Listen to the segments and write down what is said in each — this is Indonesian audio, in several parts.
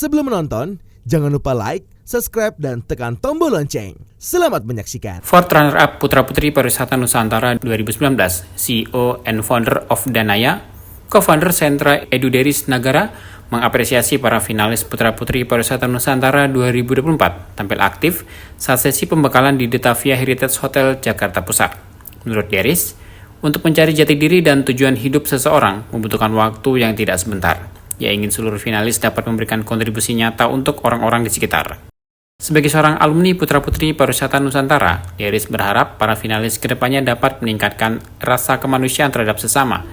Sebelum menonton, jangan lupa like, subscribe, dan tekan tombol lonceng. Selamat menyaksikan. Fourth runner-up Putra-Putri Pariwisata Nusantara 2019, CEO and founder of Danaya, co-founder Sentra Eduderis Nagara, mengapresiasi para finalis Putra-Putri Pariwisata Nusantara 2024 tampil aktif saat sesi pembekalan di Detavia Heritage Hotel Jakarta Pusat. Menurut Deris, untuk mencari jati diri dan tujuan hidup seseorang membutuhkan waktu yang tidak sebentar. Ia ingin seluruh finalis dapat memberikan kontribusi nyata untuk orang-orang di sekitar. Sebagai seorang alumni Putra-Putri Pariwisata Nusantara, Deris berharap para finalis kedepannya dapat meningkatkan rasa kemanusiaan terhadap sesama,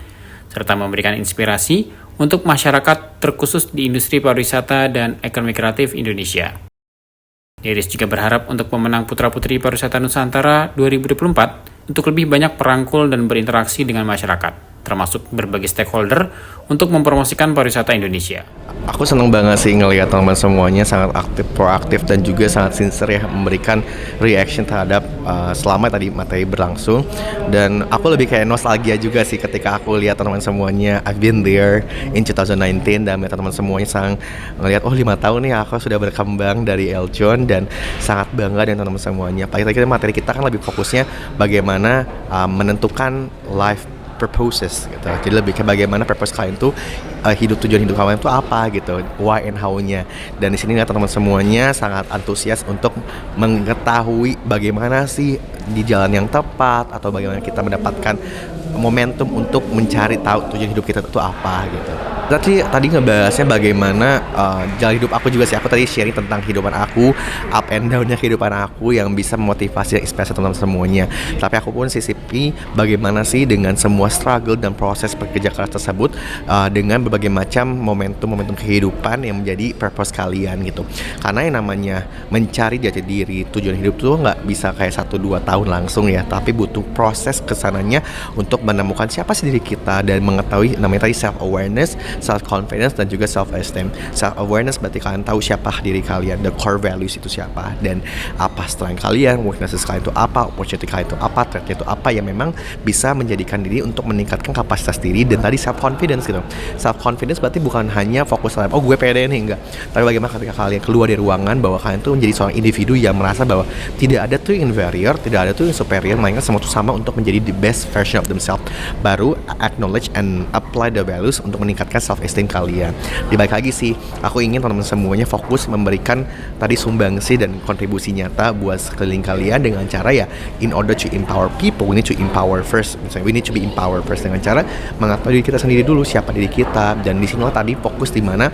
serta memberikan inspirasi untuk masyarakat terkhusus di industri pariwisata dan ekonomi kreatif Indonesia. Deris juga berharap untuk pemenang Putra-Putri Pariwisata Nusantara 2024 untuk lebih banyak merangkul dan berinteraksi dengan masyarakat, termasuk berbagai stakeholder untuk mempromosikan pariwisata Indonesia. Aku senang banget sih ngelihat teman-teman semuanya sangat aktif, proaktif, dan juga sangat sincere ya memberikan reaction terhadap selama tadi materi berlangsung. Dan aku lebih kayak nostalgia juga sih ketika aku lihat teman-teman semuanya, I've been there in 2019, dan melihat teman-teman semuanya sangat ngelihat, 5 tahun nih aku sudah berkembang dari Eljon, dan sangat bangga dengan teman-teman semuanya. Apalagi materi kita kan lebih fokusnya bagaimana menentukan life purposes gitu. Jadi lebih ke bagaimana purpose kalian tuh tujuan hidup kalian tuh apa gitu, why and how-nya. Dan di sini teman-teman semuanya sangat antusias untuk mengetahui bagaimana sih di jalan yang tepat atau bagaimana kita mendapatkan momentum untuk mencari tahu tujuan hidup kita itu apa gitu. Tadi ngebahasnya bagaimana jalan hidup aku juga sih. Aku tadi sharing tentang kehidupan aku, up and down-nya kehidupan aku yang bisa memotivasi dan inspirasi teman-teman semuanya. Tapi aku pun sisipi bagaimana sih dengan semua struggle dan proses bekerja keras tersebut dengan berbagai macam momentum kehidupan yang menjadi purpose kalian gitu. Karena yang namanya mencari jati diri, tujuan hidup tuh nggak bisa kayak 1-2 tahun langsung ya, tapi butuh proses kesananya untuk menemukan siapa sih diri kita dan mengetahui namanya tadi self-awareness, self-confidence, dan juga self-esteem. Self-awareness berarti kalian tahu siapa diri kalian, the core values itu siapa, dan apa strength kalian, weaknesses kalian itu apa, opportunity kalian itu apa, threat-nya itu apa yang memang bisa menjadikan diri untuk meningkatkan kapasitas diri. Dan tadi self-confidence gitu. Self-confidence berarti bukan hanya fokus dalam, gue pede nih, enggak. Tapi bagaimana ketika kalian keluar dari ruangan bahwa kalian tuh menjadi seorang individu yang merasa bahwa tidak ada tuh yang inferior, tidak ada tuh yang superior, melainkan semua tuh sama untuk menjadi the best version of themselves. Baru acknowledge and apply the values untuk meningkatkan self-esteem kalian. Dibalik lagi sih, aku ingin teman-teman semuanya fokus memberikan tadi sumbangsi dan kontribusi nyata buat sekeliling kalian dengan cara ya, in order to empower people, we need to empower first. Misalnya, we need to be empowered first dengan cara mengetahui diri kita sendiri dulu, siapa diri kita. Dan di sinilah tadi fokus di mana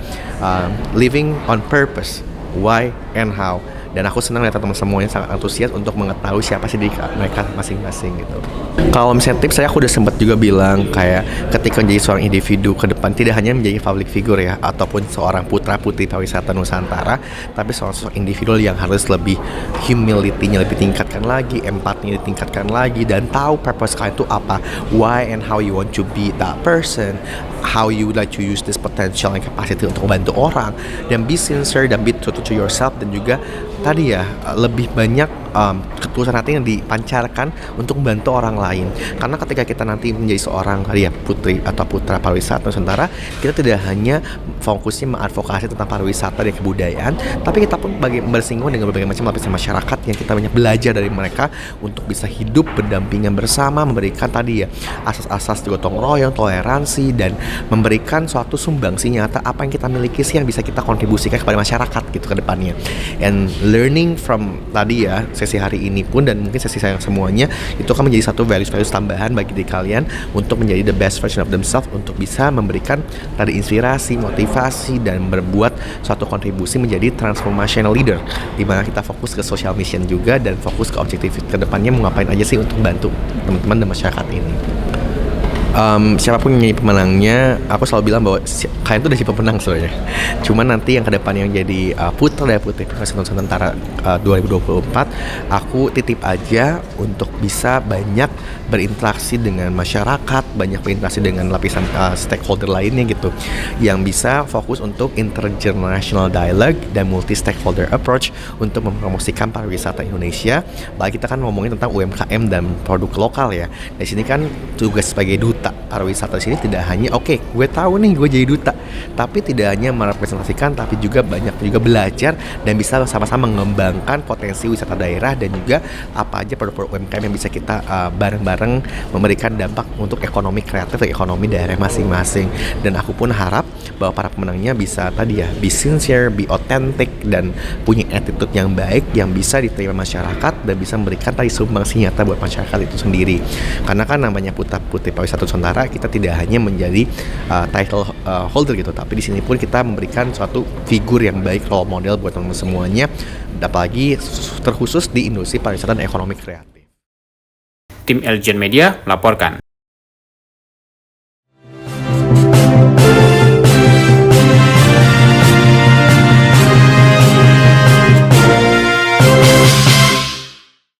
living on purpose, why and how. Dan aku senang lihat teman-teman semuanya sangat antusias untuk mengetahui siapa sih diri mereka masing-masing gitu. Kalau misalnya tips aku udah sempat juga bilang kayak ketika menjadi seorang individu ke depan tidak hanya menjadi public figure ya, ataupun seorang putra-putri pariwisata Nusantara, tapi seorang individu yang harus lebih humility-nya lebih tingkatkan lagi, empatinya ditingkatkan lagi, dan tahu purpose kalian itu apa, why and how you want to be that person, how you would like to use this potential and capacity untuk membantu orang, dan be sincere dan be true to yourself. Dan juga tadi ya lebih banyak ketulusan hati yang dipancarkan untuk membantu orang lain. Karena ketika kita nanti menjadi seorang putri atau putra pariwisata Nusantara, kita tidak hanya fokusnya mengadvokasi tentang pariwisata dan kebudayaan, tapi kita pun bersinggungan dengan berbagai macam lapisan masyarakat yang kita banyak belajar dari mereka untuk bisa hidup berdampingan bersama, memberikan tadi ya asas-asas gotong royong, toleransi, dan memberikan suatu sumbangsi nyata apa yang kita miliki sih yang bisa kita kontribusikan kepada masyarakat gitu ke depannya. And learning from tadi ya sesi hari ini pun, dan mungkin sesi saya semuanya, itu akan menjadi satu values tambahan bagi diri kalian untuk menjadi the best version of themselves, untuk bisa memberikan tadi inspirasi, motivasi, dan berbuat suatu kontribusi menjadi transformational leader, di mana kita fokus ke social mission juga dan fokus ke objektif ke depannya mau ngapain aja sih untuk bantu teman-teman dan masyarakat ini. Siapapun yang jadi pemenangnya, aku selalu bilang bahwa kalian tuh udah jadi pemenang sebenarnya. Cuman nanti yang kedepan yang jadi putra dan putri Pariwisata Nusantara 2024, aku titip aja untuk bisa banyak berinteraksi dengan masyarakat, banyak berinteraksi dengan lapisan stakeholder lainnya gitu, yang bisa fokus untuk intergenerational dialogue dan multi stakeholder approach untuk mempromosikan pariwisata Indonesia. Baik, kita kan ngomongin tentang UMKM dan produk lokal ya. Di sini kan tugas sebagai duta duta pariwisata di sini tidak hanya oke, gue tahu nih gue jadi duta, tapi tidak hanya merepresentasikan, tapi juga banyak juga belajar dan bisa sama-sama mengembangkan potensi wisata daerah dan juga apa aja produk-produk UMKM yang bisa kita bareng-bareng memberikan dampak untuk ekonomi kreatif dan ekonomi daerah masing-masing. Dan aku pun harap bahwa para pemenangnya bisa tadi ya, be sincere, be authentic, dan punya attitude yang baik yang bisa diterima masyarakat dan bisa memberikan tadi sumbangsi nyata buat masyarakat itu sendiri. Karena kan namanya Putra Putri Pariwisata Nusantara, kita tidak hanya menjadi title holder gitu, tapi di sini pun kita memberikan suatu figur yang baik, role model buat teman-teman semuanya, apalagi terkhusus di industri pariwisata dan ekonomi kreatif. Tim Elgen Media melaporkan.